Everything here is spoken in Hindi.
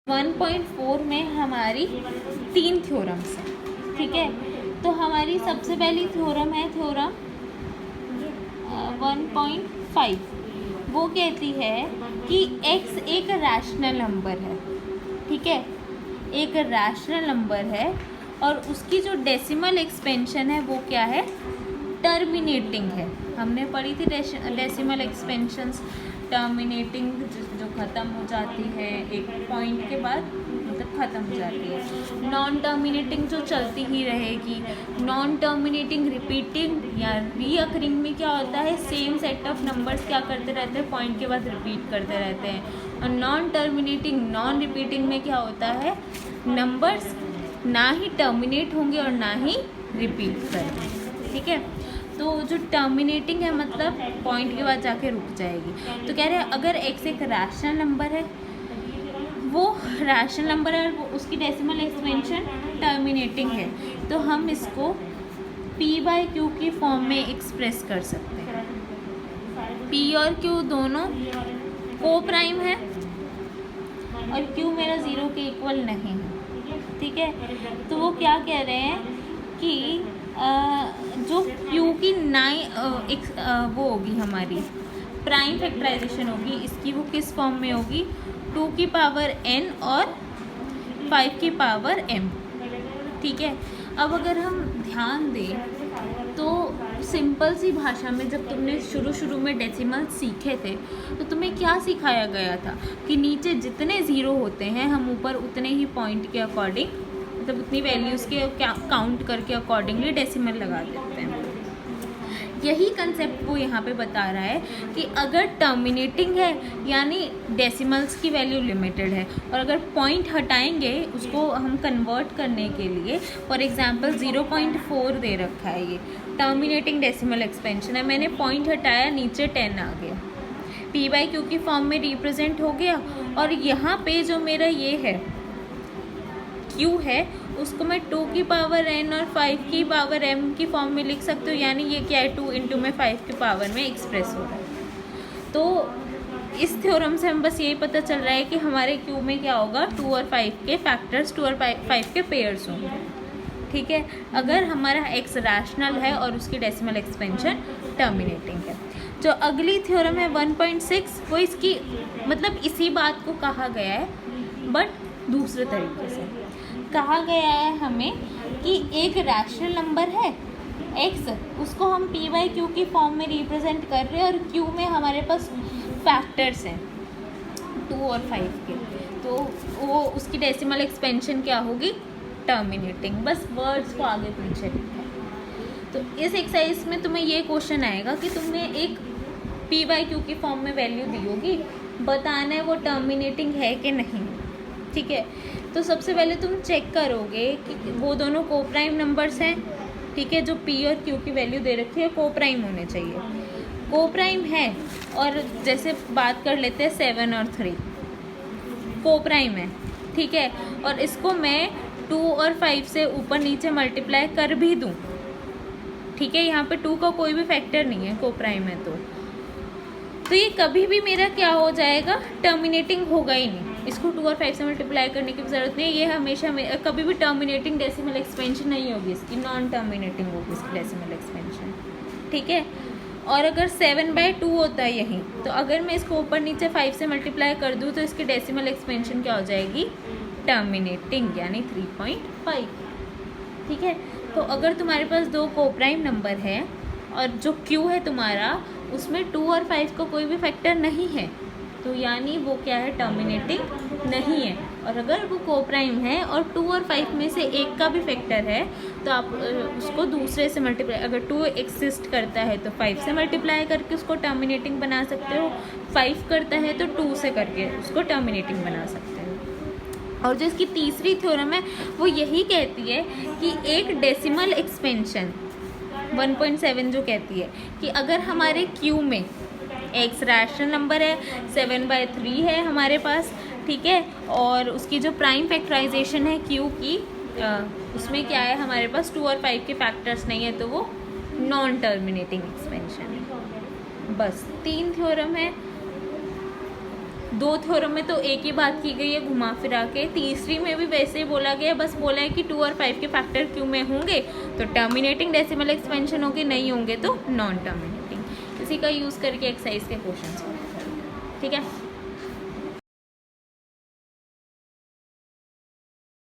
1.4 में हमारी 3 थ्योरम्स हैं, ठीक है। तो हमारी सबसे पहली थ्योरम है थ्योरम 1.5। वो कहती है कि x एक रैशनल नंबर है, ठीक है, एक रैशनल नंबर है और उसकी जो डेसिमल एक्सपेंशन है वो क्या है, टर्मिनेटिंग है। हमने पढ़ी थी डेसिमल एक्सपेंशंस, टर्मिनेटिंग जो ख़त्म हो जाती है एक पॉइंट के बाद, मतलब ख़त्म हो जाती है। नॉन टर्मिनेटिंग जो चलती ही रहेगी। नॉन टर्मिनेटिंग रिपीटिंग या रीअकरिंग में क्या होता है, सेम सेट ऑफ नंबर्स क्या करते रहते हैं, पॉइंट के बाद रिपीट करते रहते हैं। और नॉन टर्मिनेटिंग नॉन रिपीटिंग में क्या होता है, नंबर्स ना ही टर्मिनेट होंगे और ना ही रिपीट करेंगे, ठीक है। तो जो टर्मिनेटिंग है मतलब पॉइंट के बाद जाके रुक जाएगी। तो कह रहे हैं अगर x एक रैशनल नंबर है, वो रैशनल नंबर है और उसकी डेसिमल एक्सपेंशन टर्मिनेटिंग है, तो हम इसको p/q की फॉर्म में एक्सप्रेस कर सकते हैं। p और q दोनों को प्राइम है और q मेरा 0 के इक्वल नहीं है, ठीक है। तो वो क्या कह रहे हैं कि जो q की वो होगी हमारी प्राइम फैक्टराइजेशन होगी, इसकी वो किस फॉर्म में होगी, 2 की पावर n और 5 की पावर m, ठीक है। अब अगर हम ध्यान दें तो सिंपल सी भाषा में जब तुमने शुरू में डेसिमल सीखे थे तो तुम्हें क्या सिखाया गया था कि नीचे जितने ज़ीरो होते हैं हम ऊपर उतने ही पॉइंट के अकॉर्डिंग, मतलब उतनी वैल्यूज़ के काउंट करके अकॉर्डिंगली डेसिमल लगा देते हैं। यही कंसेप्ट वो यहाँ पे बता रहा है कि अगर टर्मिनेटिंग है यानी डेसिमल्स की वैल्यू लिमिटेड है, और अगर पॉइंट हटाएंगे उसको हम कन्वर्ट करने के लिए, फॉर एग्जांपल 0.4 दे रखा है, ये टर्मिनेटिंग डेसिमल एक्सपेंशन है, मैंने पॉइंट हटाया नीचे 10 आ गया, p/q की फॉर्म में रिप्रेजेंट हो गया। और यहाँ पे जो मेरा ये है q है उसको मैं 2 की पावर n और 5 की पावर m की फॉर्म में लिख सकते हो, यानी ये क्या है 2 इंटू में 5 की पावर में एक्सप्रेस हो रहा है। तो इस थ्योरम से हम बस यही पता चल रहा है कि हमारे q में क्या होगा, 2 और 5 के फैक्टर्स, 2 और 5 के पेयर्स होंगे, ठीक है, अगर हमारा x रैशनल है और उसकी डेसिमल एक्सपेंशन टर्मिनेटिंग है। जो अगली थ्योरम है 1.6, वो इसकी मतलब इसी बात को कहा गया है बट दूसरे तरीके से कहा गया है हमें कि एक रैशनल नंबर है x, उसको हम p/q की फॉर्म में रिप्रेजेंट कर रहे हैं और q में हमारे पास फैक्टर्स हैं 2 और 5 के, तो वो उसकी डेसिमल एक्सपेंशन क्या होगी, टर्मिनेटिंग। बस वर्ड्स को आगे पीछे लिखा है। तो इस एक्सरसाइज में तुम्हें ये क्वेश्चन आएगा कि तुम्हें एक p/q की फॉर्म में वैल्यू दी होगी, बताना है वो टर्मिनेटिंग है कि नहीं, ठीक है। तो सबसे पहले तुम चेक करोगे कि वो दोनों को प्राइम नंबर्स हैं, ठीक है, जो p और q की वैल्यू दे रखी है को प्राइम होने चाहिए, को प्राइम है। और जैसे बात कर लेते हैं 7 और 3 को प्राइम है, ठीक है, और इसको मैं 2 और 5 से ऊपर नीचे मल्टीप्लाई कर भी दूँ, ठीक है, यहाँ पे 2 का कोई भी फैक्टर नहीं है, को प्राइम है, तो ये कभी भी मेरा क्या हो जाएगा, टर्मिनेटिंग होगा ही नहीं। इसको 2 और 5 से मल्टीप्लाई करने की ज़रूरत नहीं है, ये हमेशा कभी भी टर्मिनेटिंग डेसिमल एक्सपेंशन नहीं होगी, इसकी नॉन टर्मिनेटिंग होगी इसकी डेसिमल एक्सपेंशन, ठीक है। और अगर 7/2 होता है यहीं, तो अगर मैं इसको ऊपर नीचे 5 से मल्टीप्लाई कर दूँ तो इसकी डेसिमल एक्सपेंशन क्या हो जाएगी, टर्मिनेटिंग, यानी 3.5, ठीक है। तो अगर तुम्हारे पास दो को प्राइम नंबर है और जो q है तुम्हारा उसमें 2 और 5 का कोई भी फैक्टर नहीं है, तो यानी वो क्या है, टर्मिनेटिंग नहीं है। और अगर वो को प्राइम है और 2 और 5 में से एक का भी फैक्टर है तो आप उसको दूसरे से मल्टीप्लाई, अगर 2 एक्सिस्ट करता है तो 5 से मल्टीप्लाई करके उसको टर्मिनेटिंग बना सकते हो, 5 करता है तो 2 से करके उसको टर्मिनेटिंग बना सकते हो। और जो इसकी तीसरी थ्योरम है वो यही कहती है कि एक डेसिमल एक्सपेंशन 1.7 जो कहती है कि अगर हमारे q में x रैशनल नंबर है, 7/3 है हमारे पास, ठीक है, और उसकी जो प्राइम फैक्टराइजेशन है q की, उसमें क्या है हमारे पास 2 और 5 के फैक्टर्स नहीं है, तो वो नॉन टर्मिनेटिंग एक्सपेंशन है। बस 3 थ्योरम है, 2 थ्योरम में तो एक ही बात की गई है घुमा फिरा के, तीसरी में भी वैसे ही बोला गया, बस बोला है कि 2 और 5 के फैक्टर क्यों में होंगे तो टर्मिनेटिंग डेसिमल एक्सपेंशन होंगे, नहीं होंगे तो नॉन टर्मिनेटिंग। इसी का यूज़ करके एक्सरसाइज के क्वेश्चन सॉल्व करें, ठीक है।